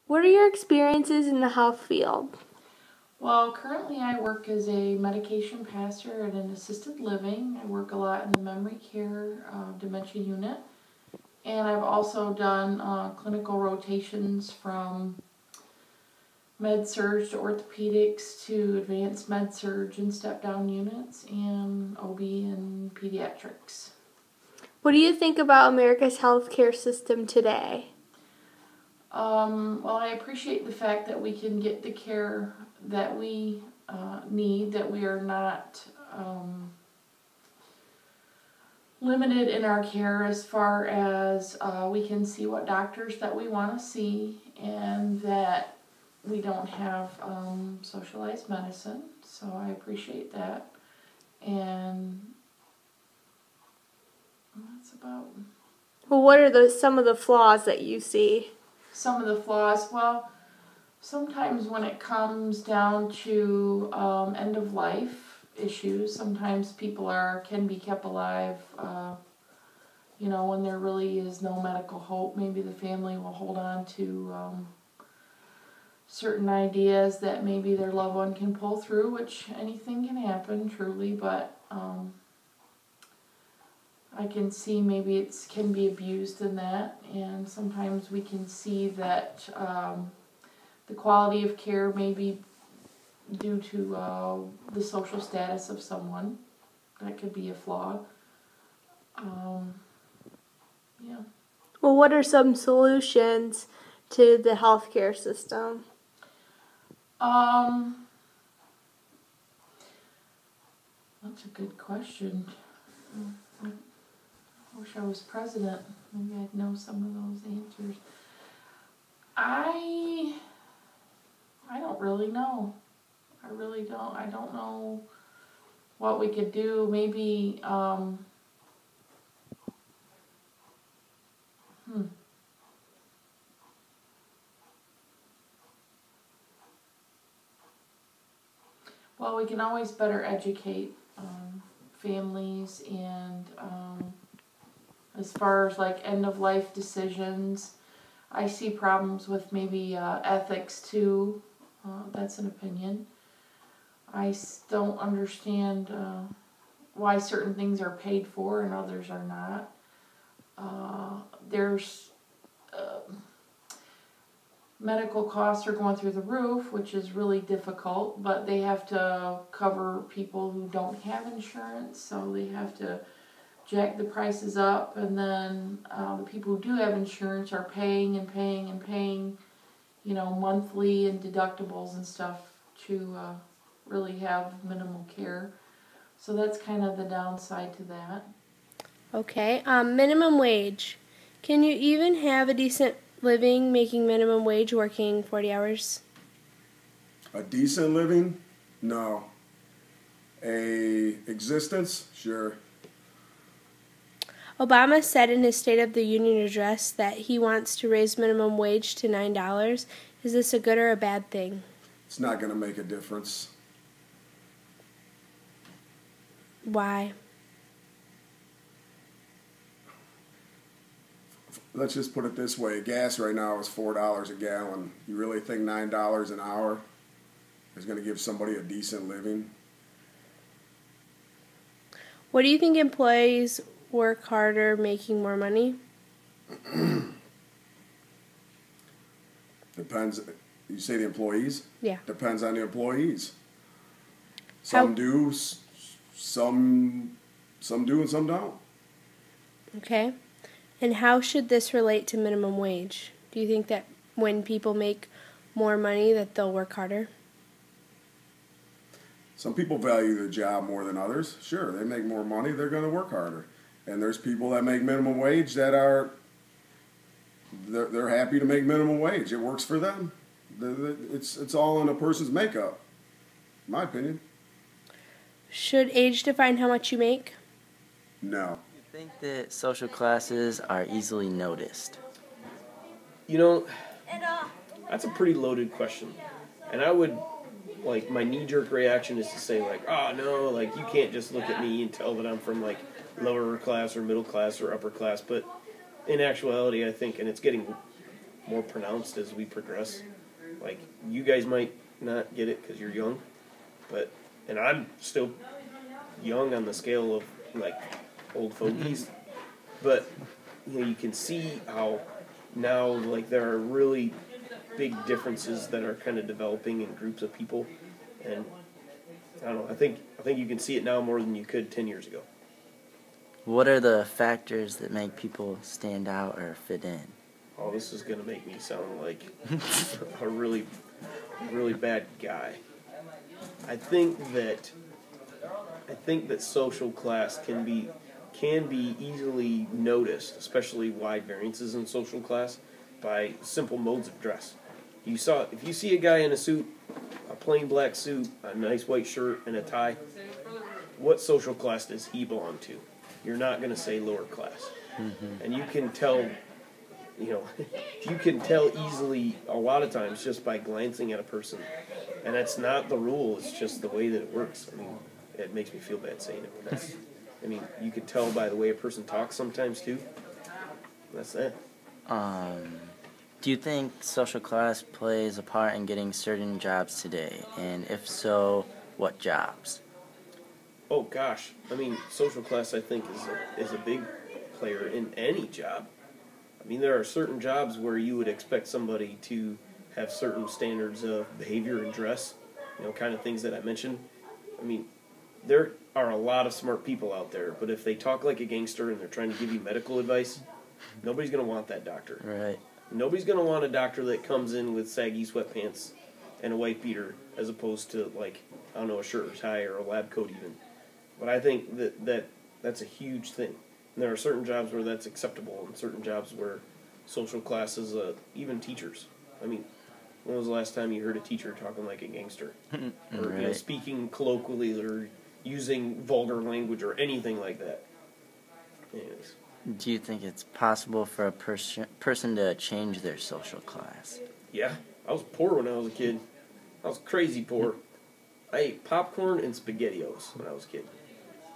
What are your experiences in the health field? Well, currently I work as a medication passer at an assisted living. I work a lot in the memory care dementia unit. And I've also done clinical rotations from med-surg to orthopedics to advanced med-surg and step-down units and OB and pediatrics. What do you think about America's healthcare system today? Well, I appreciate the fact that we can get the care that we need, that we are not limited in our care as far as we can see what doctors that we want to see, and that we don't have socialized medicine, so I appreciate that. And that's about... Well, what are some of the flaws that you see? Some of the flaws, well, sometimes when it comes down to end of life issues, sometimes people can be kept alive, when there really is no medical hope. Maybe the family will hold on to certain ideas that maybe their loved one can pull through, which anything can happen, truly, but I can see maybe it can be abused in that, and sometimes we can see that the quality of care may be due to the social status of someone. That could be a flaw. Yeah. Well, what are some solutions to the healthcare system? That's a good question. I wish I was president. Maybe I'd know some of those answers. I don't really know. I really don't. I don't know what we could do. Maybe, Well, we can always better educate families, and as far as like end of life decisions, I see problems with maybe ethics too. That's an opinion. I don't understand why certain things are paid for and others are not. There's medical costs are going through the roof, which is really difficult, but they have to cover people who don't have insurance, so they have to jack the prices up, and then the people who do have insurance are paying and paying and paying, monthly and deductibles and stuff to really have minimal care. So that's kind of the downside to that. Okay, minimum wage. Can you even have a decent living making minimum wage working 40 hours? A decent living? No. A existence? Sure. Obama said in his State of the Union address that he wants to raise minimum wage to $9. Is this a good or a bad thing? It's not going to make a difference. Why? Let's just put it this way. Gas right now is $4 a gallon. You really think $9 an hour is going to give somebody a decent living? What do you think employees work harder making more money? Depends. You say the employees? Yeah. Depends on the employees. Some do, some do, and some don't. Okay. And how should this relate to minimum wage? Do you think that when people make more money that they'll work harder? Some people value their job more than others. Sure, they make more money, they're going to work harder. And there's people that make minimum wage that they're happy to make minimum wage. It works for them. It's all in a person's makeup, in my opinion. Should age define how much you make? No. I think that social classes are easily noticed. That's a pretty loaded question. And I would, my knee-jerk reaction is to say, oh, no, you can't just look at me and tell that I'm from, lower class or middle class or upper class. But in actuality, I think, and it's getting more pronounced as we progress. Like, you guys might not get it because you're young, and I'm still young on the scale of, like, old fogies, but, you can see how now, like, there are really big differences that are kind of developing in groups of people, and I don't know, I think you can see it now more than you could 10 years ago. What are the factors that make people stand out or fit in? Oh, this is going to make me sound like a really, really bad guy. I think that social class can be easily noticed, especially wide variances in social class, by simple modes of dress. If you see a guy in a suit, a plain black suit, a nice white shirt, and a tie, what social class does he belong to? You're not going to say lower class. Mm-hmm. And you can tell, you can tell easily a lot of times just by glancing at a person. And that's not the rule, it's just the way that it works. I mean, it makes me feel bad saying it, but you could tell by the way a person talks sometimes too. That's that. Do you think social class plays a part in getting certain jobs today? And if so, what jobs? Oh gosh, social class I think is a big player in any job. There are certain jobs where you would expect somebody to have certain standards of behavior and dress, kind of things that I mentioned. There are a lot of smart people out there, but if they talk like a gangster and they're trying to give you medical advice, nobody's going to want that doctor. Right. Nobody's going to want a doctor that comes in with saggy sweatpants and a white beater as opposed to, a shirt or tie or a lab coat even. But I think that's a huge thing. And there are certain jobs where that's acceptable and certain jobs where social classes, even teachers. When was the last time you heard a teacher talking like a gangster? Or right. Speaking colloquially or using vulgar language or anything like that? Anyways. Do you think it's possible for a person to change their social class? Yeah. I was poor when I was a kid. I was crazy poor. I ate popcorn and SpaghettiOs when I was a kid.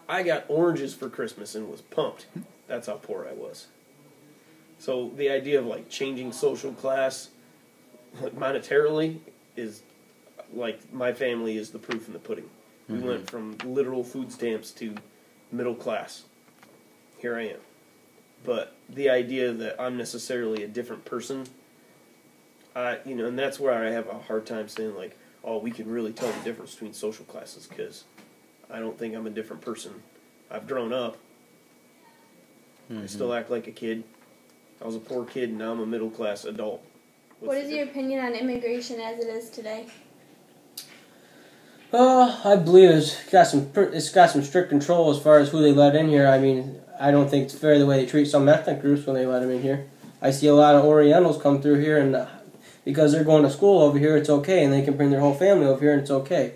I got oranges for Christmas and was pumped. That's how poor I was. So the idea of changing social class monetarily is my family is the proof in the pudding. We went from literal food stamps to middle class. Here I am. But the idea that I'm necessarily a different person, and that's where I have a hard time saying we can really tell the difference between social classes because I don't think I'm a different person. I've grown up. I still act like a kid. I was a poor kid, and now I'm a middle-class adult. What is your opinion on immigration as it is today? I believe it's got some strict control as far as who they let in here. I don't think it's fair the way they treat some ethnic groups when they let them in here. I see a lot of Orientals come through here, and because they're going to school over here, it's okay, and they can bring their whole family over here, and it's okay.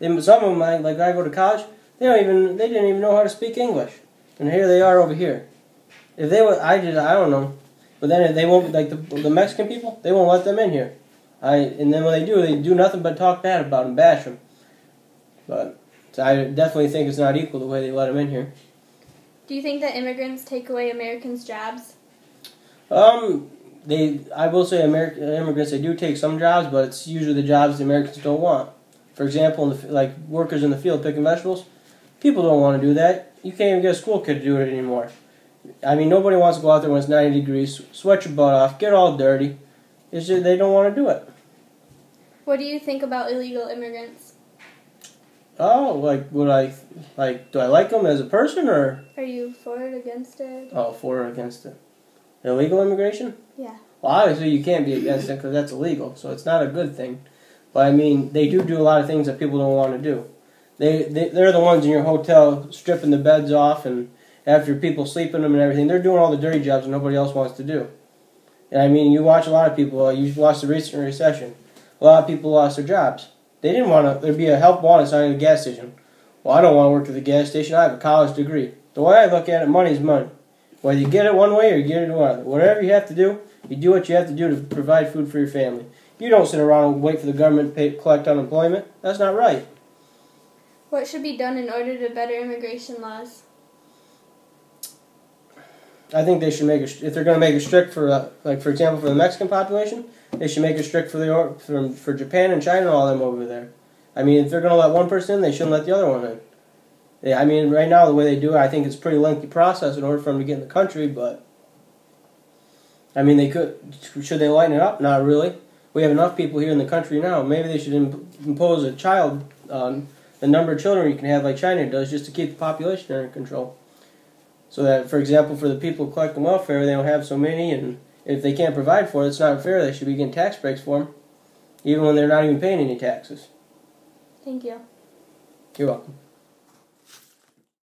Some of them, I go to college, they didn't even know how to speak English, and here they are over here. If they would, I don't know, but then they won't, the Mexican people, they won't let them in here. And then when they do nothing but talk bad about them, bash them. But so I definitely think it's not equal the way they let them in here. Do you think that immigrants take away Americans' jobs? I will say immigrants, they do take some jobs, but it's usually the jobs the Americans don't want. For example, workers in the field picking vegetables, people don't want to do that. You can't even get a school kid to do it anymore. Nobody wants to go out there when it's 90 degrees, sweat your butt off, get all dirty. It's just they don't want to do it. What do you think about illegal immigrants? Oh, do I like them as a person, or? Are you for it, against it? Oh, for or against it. Illegal immigration? Yeah. Well, obviously you can't be against it because that's illegal, so it's not a good thing. But they do a lot of things that people don't want to do. They're the ones in your hotel stripping the beds off, and after people sleep in them and everything, they're doing all the dirty jobs that nobody else wants to do. And you watch a lot of people, you watch the recent recession, a lot of people lost their jobs. They didn't want to, there'd be a help wanted sign at a gas station. Well, I don't want to work at the gas station, I have a college degree. The way I look at it, money's money. Whether you get it one way or you get it another. Whatever you have to do, you do what you have to do to provide food for your family. You don't sit around and wait for the government to collect unemployment. That's not right. What should be done in order to better immigration laws? I think they should make it, if they're going to make it strict for, like for example, for the Mexican population, they should make it strict for Japan and China and all them over there. I mean, if they're going to let one person in, they shouldn't let the other one in. Yeah, I mean, right now the way they do it, I think it's a pretty lengthy process in order for them to get in the country. But I mean, they could. Should they lighten it up? Not really. We have enough people here in the country now. Maybe they should impose a child on the number of children you can have, like China does, just to keep the population under control. So that, for example, for the people collecting welfare, they don't have so many, and if they can't provide for it, it's not fair. They should be getting tax breaks for them, even when they're not even paying any taxes. Thank you. You're welcome.